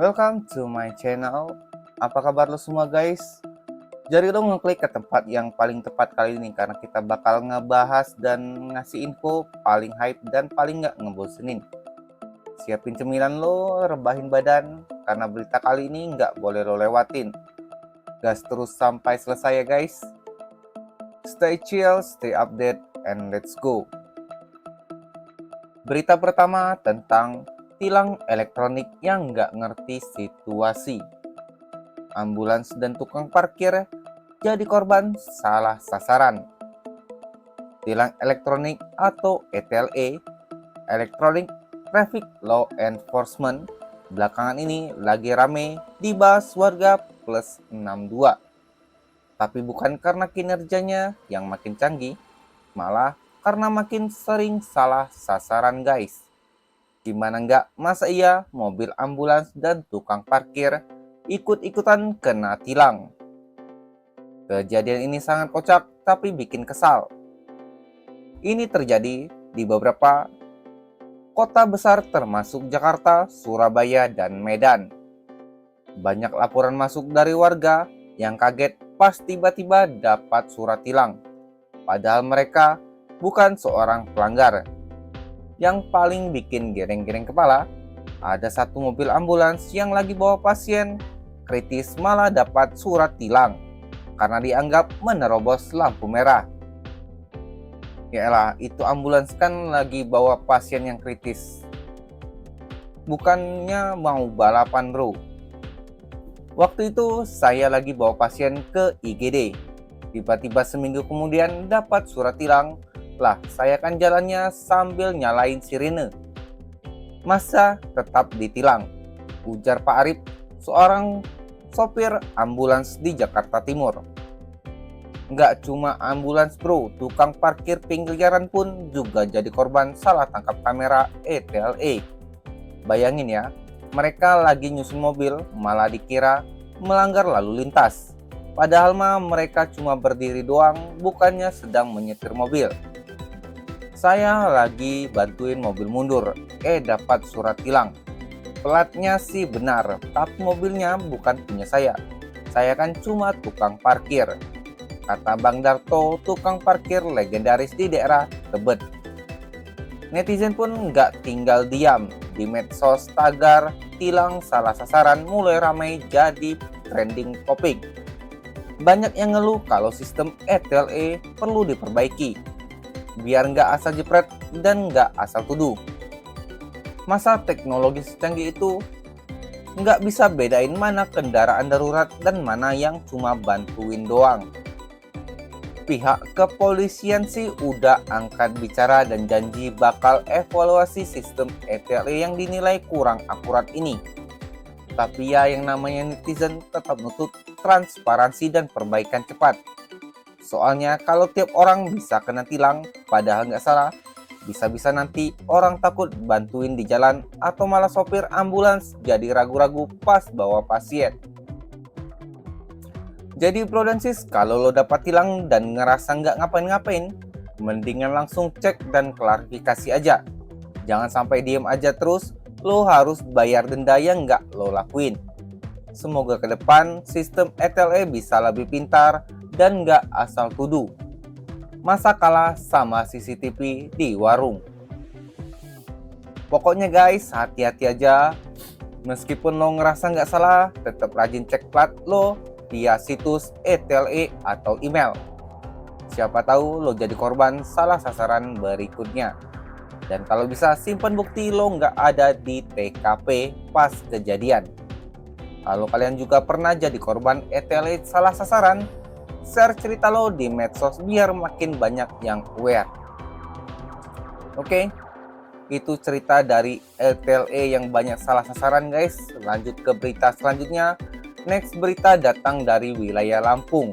Welcome to my channel. Apa kabar lo semua guys? Jadi lo ngeklik ke tempat yang paling tepat kali ini karena kita bakal ngebahas dan ngasih info paling hype dan paling nggak ngebosenin. Siapin cemilan lo, rebahin badan karena berita kali ini nggak boleh lo lewatin. Gas terus sampai selesai ya guys. Stay chill, stay update, and let's go. Berita pertama tentang tilang elektronik yang nggak ngerti situasi. Ambulans dan tukang parkir jadi korban salah sasaran. Tilang elektronik atau ETLE, Electronic Traffic Law Enforcement, belakangan ini lagi rame dibahas warga plus 62. Tapi bukan karena kinerjanya yang makin canggih, malah karena makin sering salah sasaran guys. Gimana nggak, masa iya mobil ambulans dan tukang parkir ikut-ikutan kena tilang. Kejadian ini sangat kocak tapi bikin kesal. Ini terjadi di beberapa kota besar termasuk Jakarta, Surabaya, dan Medan. Banyak laporan masuk dari warga yang kaget pas tiba-tiba dapat surat tilang. Padahal mereka bukan seorang pelanggar. Yang paling bikin gereng-gereng kepala, ada satu mobil ambulans yang lagi bawa pasien kritis malah dapat surat tilang karena dianggap menerobos lampu merah. Yaelah, itu ambulans kan lagi bawa pasien yang kritis. Bukannya mau balapan bro. Waktu itu saya lagi bawa pasien ke IGD. Tiba-tiba seminggu kemudian dapat surat tilang. Lah, saya kan jalannya sambil nyalain sirine. Masa tetap ditilang? Ujar Pak Arif, seorang sopir ambulans di Jakarta Timur. Nggak cuma ambulans bro, tukang parkir pinggir jalan pun juga jadi korban salah tangkap kamera ETLE. Bayangin ya, mereka lagi nyusun mobil malah dikira melanggar lalu lintas. Padahal mah mereka cuma berdiri doang, bukannya sedang menyetir mobil. Saya lagi bantuin mobil mundur, dapat surat tilang. Platnya sih benar, tapi mobilnya bukan punya saya. Saya kan cuma tukang parkir. Kata Bang Darto, tukang parkir legendaris di daerah Tebet. Netizen pun nggak tinggal diam. Di medsos tagar tilang salah sasaran mulai ramai jadi trending topik. Banyak yang ngeluh kalau sistem ETLE perlu diperbaiki, biar nggak asal jepret dan nggak asal tuduh. Masa teknologi secanggih itu nggak bisa bedain mana kendaraan darurat dan mana yang cuma bantuin doang. Pihak kepolisian sih udah angkat bicara dan janji bakal evaluasi sistem ETLE yang dinilai kurang akurat ini. Tapi ya yang namanya netizen tetap nuntut transparansi dan perbaikan cepat. Soalnya kalau tiap orang bisa kena tilang padahal nggak salah, bisa-bisa nanti orang takut bantuin di jalan atau malah sopir ambulans jadi ragu-ragu pas bawa pasien. Jadi bro dan sis, kalau lo dapat tilang dan ngerasa nggak ngapain-ngapain, mendingan langsung cek dan klarifikasi aja. Jangan sampai diem aja terus, lo harus bayar denda yang nggak lo lakuin. Semoga ke depan sistem ETLE bisa lebih pintar dan nggak asal tuduh. Masa kalah sama CCTV di warung. Pokoknya guys, hati-hati aja. Meskipun lo ngerasa nggak salah, tetap rajin cek plat lo via situs ETLE atau email. Siapa tahu lo jadi korban salah sasaran berikutnya. Dan kalau bisa simpan bukti lo nggak ada di TKP pas kejadian. Kalau kalian juga pernah jadi korban ETLE salah sasaran, share cerita lo di medsos biar makin banyak yang aware. Oke, itu cerita dari ETLE yang banyak salah sasaran guys. Lanjut ke berita selanjutnya. Next berita datang dari wilayah Lampung.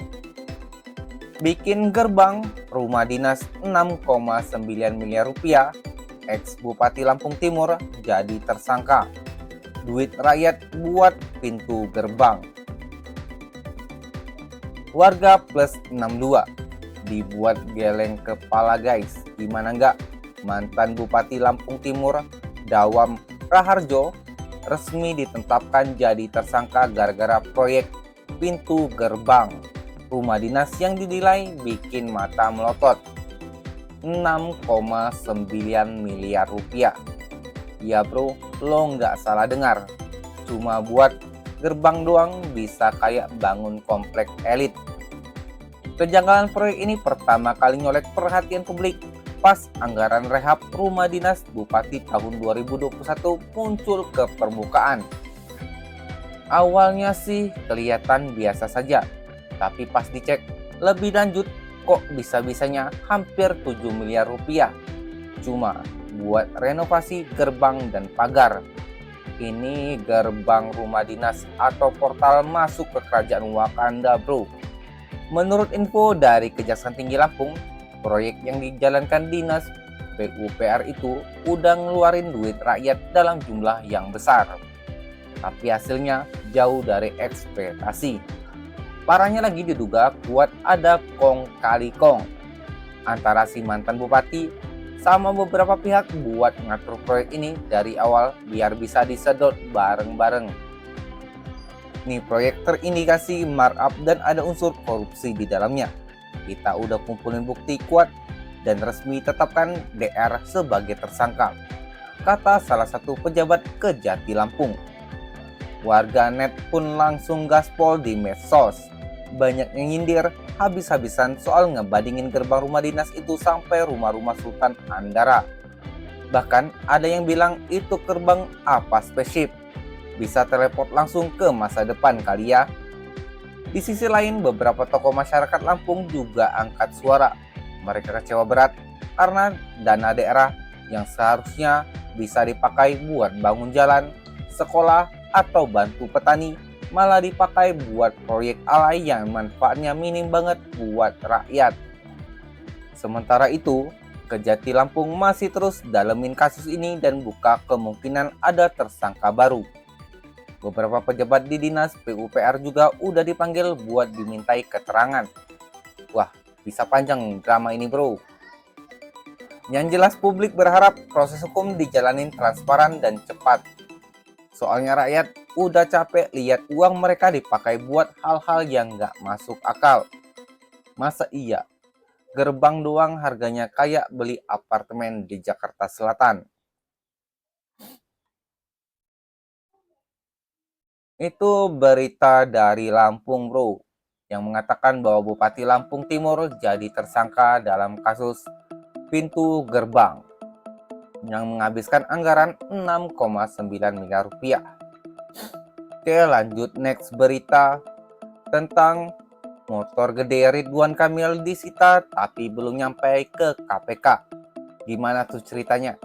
Bikin gerbang rumah dinas 6,9 miliar rupiah. Ex Bupati Lampung Timur jadi tersangka. Duit rakyat buat pintu gerbang. Warga plus 62 dibuat geleng kepala guys. Gimana nggak, mantan Bupati Lampung Timur Dawam Raharjo resmi ditetapkan jadi tersangka gara-gara proyek pintu gerbang rumah dinas yang dinilai bikin mata melotot 6,9 miliar rupiah. Ya bro, lo nggak salah dengar. Cuma buat gerbang doang bisa kayak bangun komplek elit. Kejanggalan proyek ini pertama kali nyolek perhatian publik pas anggaran rehab rumah dinas Bupati tahun 2021 muncul ke permukaan. Awalnya sih kelihatan biasa saja, tapi pas dicek lebih lanjut kok bisa-bisanya hampir 7 miliar rupiah cuma buat renovasi gerbang dan pagar. Ini gerbang rumah dinas atau portal masuk ke kerajaan Wakanda bro. Menurut info dari Kejaksaan Tinggi Lampung, proyek yang dijalankan dinas PUPR itu udah ngeluarin duit rakyat dalam jumlah yang besar. Tapi hasilnya jauh dari ekspektasi. Parahnya lagi diduga kuat ada kong kali kong antara si mantan bupati sama beberapa pihak buat ngatur proyek ini dari awal biar bisa disedot bareng-bareng. Nih proyek terindikasi markup dan ada unsur korupsi di dalamnya. Kita udah kumpulin bukti kuat dan resmi tetapkan DR sebagai tersangka, kata salah satu pejabat Kejati Lampung. Warga net pun langsung gaspol di medsos. Banyak yang nyindir habis-habisan soal ngebandingin gerbang rumah dinas itu sampai rumah-rumah Sultan Andara. Bahkan ada yang bilang itu gerbang apa spesifik, bisa teleport langsung ke masa depan kali ya. Di sisi lain, beberapa tokoh masyarakat Lampung juga angkat suara. Mereka kecewa berat karena dana daerah yang seharusnya bisa dipakai buat bangun jalan, sekolah, atau bantu petani malah dipakai buat proyek alay yang manfaatnya minim banget buat rakyat. Sementara itu, Kejati Lampung masih terus dalemin kasus ini dan buka kemungkinan ada tersangka baru. Beberapa pejabat di dinas PUPR juga udah dipanggil buat dimintai keterangan. Wah, bisa panjang drama ini bro. Yang jelas publik berharap proses hukum dijalanin transparan dan cepat. Soalnya rakyat udah capek lihat uang mereka dipakai buat hal-hal yang nggak masuk akal. Masa iya? Gerbang doang harganya kayak beli apartemen di Jakarta Selatan. Itu berita dari Lampung bro, yang mengatakan bahwa Bupati Lampung Timur jadi tersangka dalam kasus pintu gerbang yang menghabiskan anggaran 6,9 miliar rupiah. Oke, lanjut next berita tentang motor gede Ridwan Kamil disita tapi belum nyampe ke KPK. Gimana tuh ceritanya?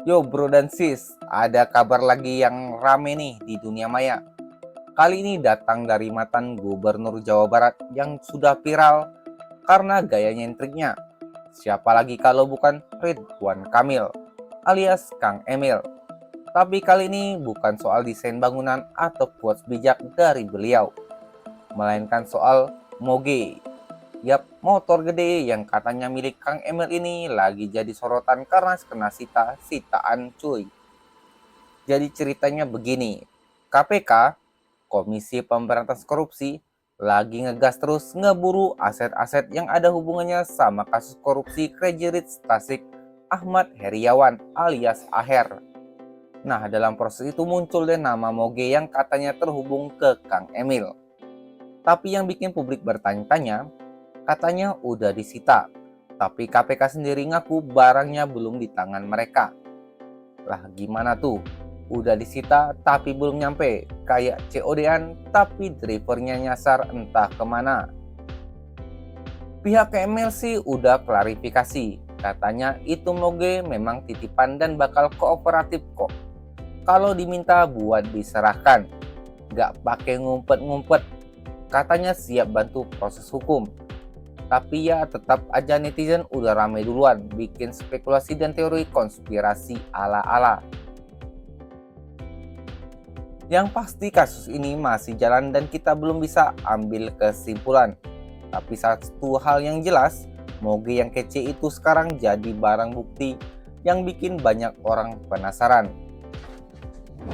Yo bro dan sis, ada kabar lagi yang rame nih di dunia maya. Kali ini datang dari mantan Gubernur Jawa Barat yang sudah viral karena gaya nyentriknya. Siapa lagi kalau bukan Ridwan Kamil alias Kang Emil. Tapi kali ini bukan soal desain bangunan atau quotes bijak dari beliau, melainkan soal moge. Yap, motor gede yang katanya milik Kang Emil ini lagi jadi sorotan karena kena sitaan cuy. Jadi ceritanya begini, KPK, Komisi Pemberantasan Korupsi, lagi ngegas terus ngeburu aset-aset yang ada hubungannya sama kasus korupsi Crazy Rich Tasik Ahmad Heriawan alias Aher. Nah, dalam proses itu muncul deh nama moge yang katanya terhubung ke Kang Emil. Tapi yang bikin publik bertanya-tanya, katanya udah disita, tapi KPK sendiri ngaku barangnya belum di tangan mereka. Lah gimana tuh? Udah disita tapi belum nyampe, kayak COD-an tapi drivernya nyasar entah kemana. Pihak KML sih udah klarifikasi, katanya itu moge memang titipan dan bakal kooperatif kok. Kalau diminta buat diserahkan, gak pakai ngumpet-ngumpet, katanya siap bantu proses hukum. Tapi ya tetap aja netizen udah ramai duluan bikin spekulasi dan teori konspirasi ala-ala. Yang pasti kasus ini masih jalan dan kita belum bisa ambil kesimpulan. Tapi satu hal yang jelas, moge yang kece itu sekarang jadi barang bukti yang bikin banyak orang penasaran.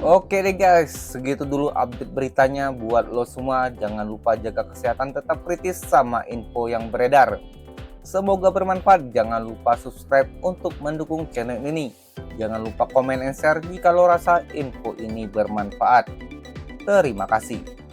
Oke deh guys, segitu dulu update beritanya buat lo semua. Jangan lupa jaga kesehatan, tetap kritis sama info yang beredar. Semoga bermanfaat. Jangan lupa subscribe untuk mendukung channel ini. Jangan lupa komen and share jika lo rasa info ini bermanfaat. Terima kasih.